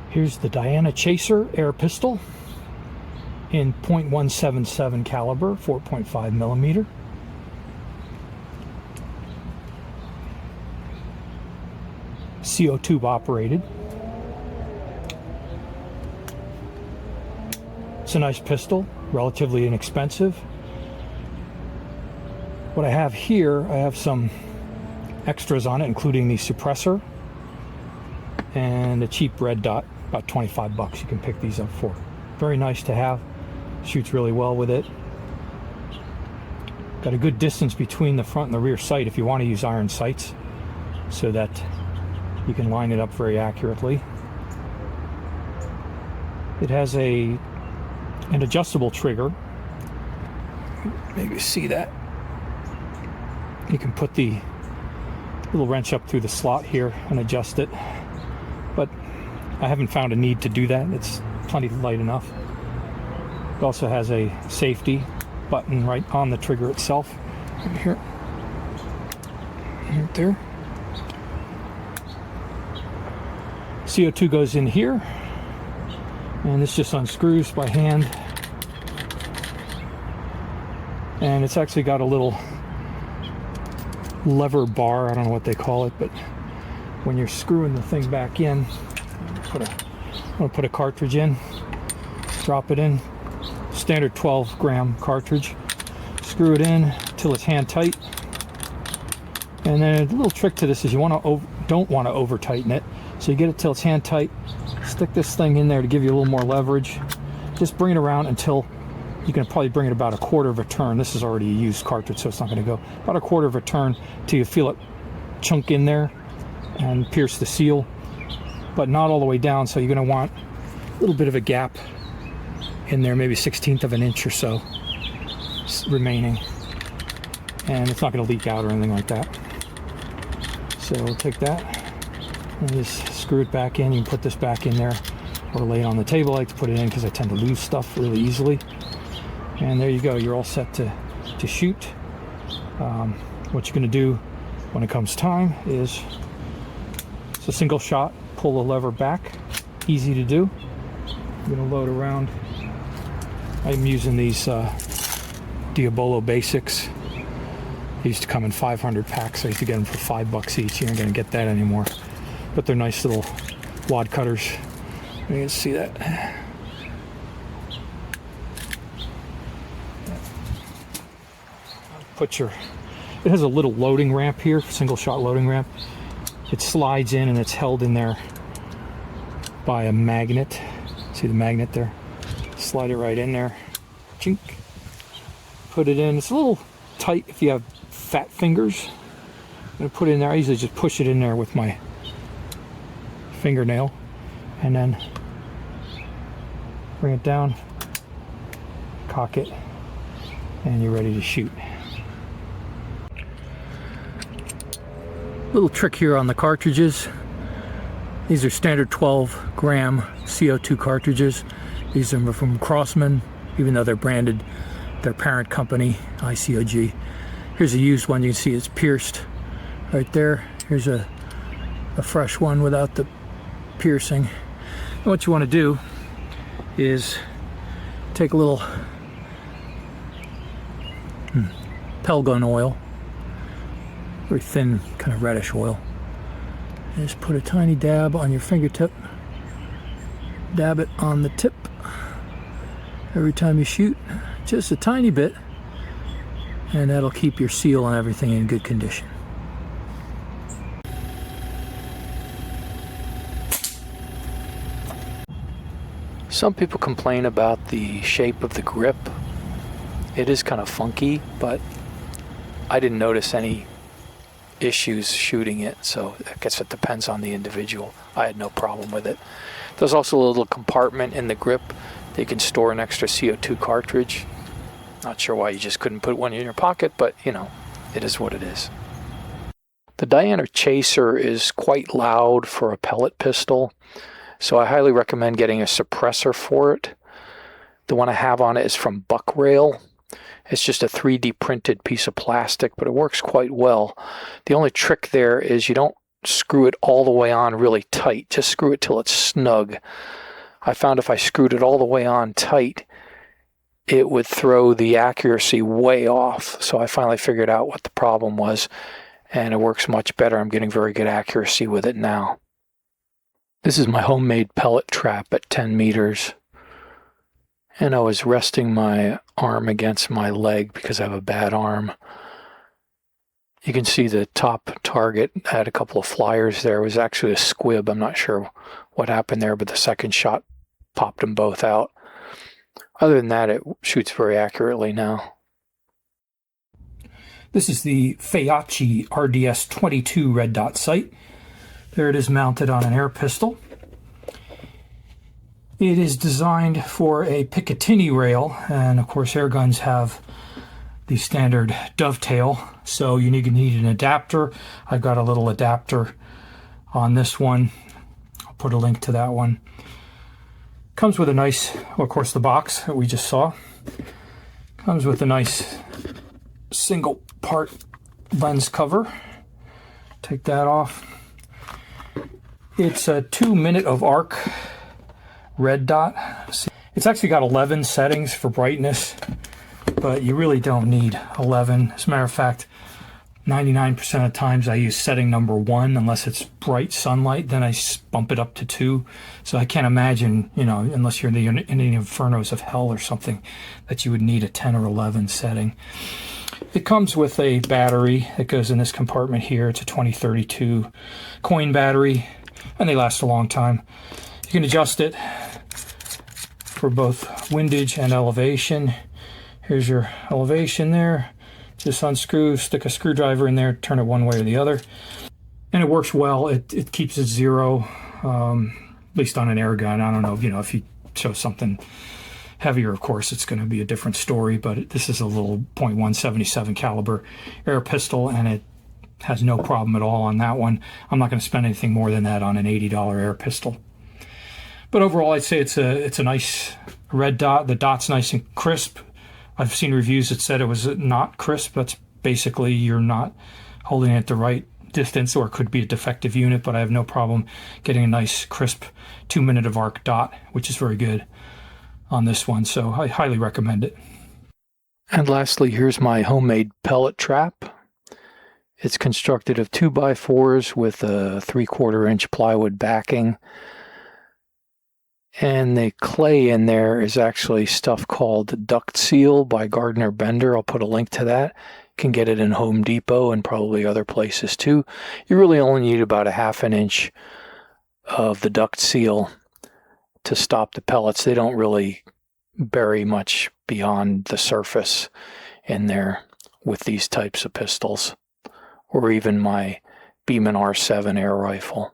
Here's the Diana Chaser air pistol in .177 caliber, 4.5 millimeter. CO2 operated. It's a nice pistol, relatively inexpensive. What I have here, I have some extras on it, including the suppressor and a cheap red dot, about 25 bucks. You can pick these up for. Very nice to have. Shoots really well with it. Got a good distance between the front and the rear sight if you want to use iron sights, so that you can line it up very accurately. It has an adjustable trigger. Maybe you see that. You can put the little wrench up through the slot here and adjust it, but I haven't found a need to do that. It's plenty light enough. It also has a safety button right on the trigger itself. Right here. Right there. CO2 goes in here, and this just unscrews by hand. And it's actually got a little lever bar, I don't know what they call it, but when you're screwing the thing back in, I'm gonna put a cartridge in, drop it in, standard 12-gram cartridge, screw it in till it's hand tight. And then a little trick to this is you don't want to over tighten it, so you get it till it's hand tight, stick this thing in there to give you a little more leverage, just bring it around until you can probably bring it about a quarter of a turn. This is already a used cartridge, so it's not going to go. About a quarter of a turn till you feel it chunk in there and pierce the seal, but not all the way down, so you're going to want a little bit of a gap in there, maybe 1/16 of an inch or so remaining. And it's not going to leak out or anything like that. So we'll take that and just screw it back in. You can put this back in there or lay it on the table. I like to put it in because I tend to lose stuff really easily. And there you go, you're all set to shoot. What you're going to do when it comes time is it's a single shot, pull the lever back, easy to do. I'm going to load around. I'm using these Diabolo Basics. They used to come in 500 packs. I used to get them for $5 each. You aren't going to get that anymore. But they're nice little wad cutters. You can see that. It has a little loading ramp here, single shot loading ramp. It slides in and it's held in there by a magnet. See the magnet there? Slide it right in there. Chink. Put it in. It's a little tight if you have fat fingers. I'm going to put it in there. I usually just push it in there with my fingernail and then bring it down, cock it, and you're ready to shoot. Little trick here on the cartridges. These are standard 12-gram CO2 cartridges. These are from Crossman, even though they're branded their parent company, ICOG. Here's a used one. You can see it's pierced right there. Here's a fresh one without the piercing. And what you want to do is take a little Pell gun oil, very thin, kind of reddish oil. And just put a tiny dab on your fingertip. Dab it on the tip every time you shoot, just a tiny bit, and that'll keep your seal and everything in good condition. Some people complain about the shape of the grip. It is kind of funky, but I didn't notice any issues shooting it, so I guess it depends on the individual. I had no problem with it. There's also a little compartment in the grip that you can store an extra CO2 cartridge. Not sure why you just couldn't put one in your pocket, but you know, it is what it is. The Diana Chaser is quite loud for a pellet pistol, so I highly recommend getting a suppressor for it. The one I have on it is from Buckrail. It's just a 3D printed piece of plastic, but it works quite well. The only trick there is you don't screw it all the way on really tight. Just screw it till it's snug. I found if I screwed it all the way on tight, it would throw the accuracy way off. So I finally figured out what the problem was, and it works much better. I'm getting very good accuracy with it now. This is my homemade pellet trap at 10 meters. And I was resting my arm against my leg because I have a bad arm. You can see the top target had a couple of flyers there. It was actually a squib. I'm not sure what happened there, but the second shot popped them both out. Other than that, it shoots very accurately now. This is the Feyachi RDS-22 Red Dot sight. There it is mounted on an air pistol. It is designed for a Picatinny rail, and of course air guns have the standard dovetail, so you need an adapter. I've got a little adapter on this one. I'll put a link to that one. Comes with a nice, well, of course the box that we just saw. Comes with a nice single part lens cover. Take that off. It's a 2 minute of arc red dot. It's actually got 11 settings for brightness, but you really don't need 11. As a matter of fact, 99% of times I use setting number 1 unless it's bright sunlight, then I bump it up to 2. So I can't imagine, you know, unless you're in the infernos of hell or something, that you would need a 10 or 11 setting. It comes with a battery that goes in this compartment here. It's a 2032 coin battery, and they last a long time. You can adjust it for both windage and elevation. Here's your elevation there. Just unscrew, stick a screwdriver in there, turn it one way or the other. And it works well. It keeps it zero, at least on an air gun. I don't know, you know, if you show something heavier, of course, it's going to be a different story, but this is a little .177 caliber air pistol, and it has no problem at all on that one. I'm not going to spend anything more than that on an $80 air pistol. But overall, I'd say it's a nice red dot. The dot's nice and crisp. I've seen reviews that said it was not crisp. That's basically you're not holding it at the right distance, or it could be a defective unit, but I have no problem getting a nice crisp 2 minute of arc dot, which is very good on this one, so I highly recommend it. And lastly, here's my homemade pellet trap. It's constructed of 2x4s with a 3/4 inch plywood backing. And the clay in there is actually stuff called duct seal by Gardner Bender. I'll put a link to that. You can get it in Home Depot and probably other places too. You really only need about a 1/2 inch of the duct seal to stop the pellets. They don't really bury much beyond the surface in there with these types of pistols, or even my Beeman R7 air rifle.